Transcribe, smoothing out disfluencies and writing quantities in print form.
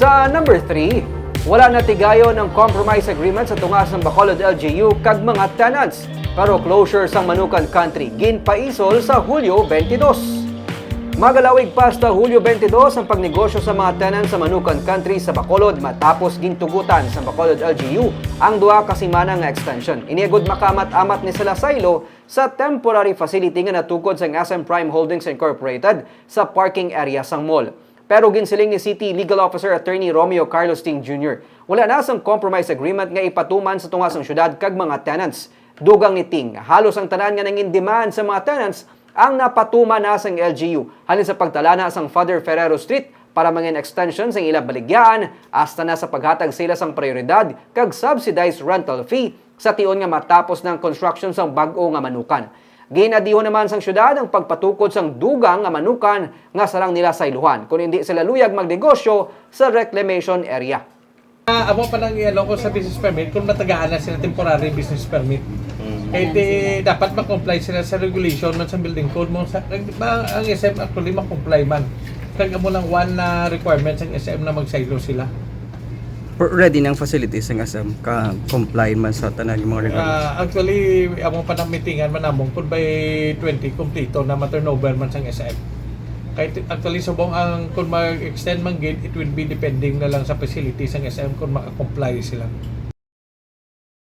Sa number 3, wala na tigayon ng compromise agreement sa tungas ng Bacolod LGU kag mga tenants. Pero closure sang Manukan Country ginpaisol sa Hulyo 22. Magalawig pa sa Hulyo 22 ang pagnegosyo sa mga tenants sa Manukan Country sa Bacolod matapos gintugutan sa Bacolod LGU ang duha ka semana nga extension. Iniagod makamat-amat ni sila Silo sa temporary facility nga natukod sa SM Prime Holdings Incorporated sa parking area sang mall. Pero ginsiling ni City Legal Officer Attorney Romeo Carlos Ting Jr. wala na sang compromise agreement nga ipatuman sa tungas ng syudad kag mga tenants. Dugang ni Ting, halos ang tanan nga nangin demand sa mga tenants ang napatuma na sang LGU halin sa pagtalana sang Father Ferrero Street para mangin extension sa ilang baligyaan hasta na sa paghatag sila sang prioridad kag subsidized rental fee sa tion nga matapos ng construction sang bag-o nga Manukan. Ginadiho naman sang syudad ang pagpatukod sang dugang nga Manukan nga sarang nila sa iluhan kung hindi sila luyag magnegosyo sa reclamation area. Amo pa nang ko sa business permit kung matagaan na sila temporary business permit. Dapat ma-comply sila sa regulation man sa building code mo. Ang SM actually ma-comply man. Kaya mo lang one na requirement sa SM na mag-silo sila. Ready ng facilities ng SM ka-comply man sa tanan yung mga requirements? Actually, amo pa nang meetingan man namong kung by 20 kompleto na ma-turnover man sa SM. Kahit actually subong ang kung mag-extend man gate, it will be depending na lang sa facilities ng SM kung maka-comply sila.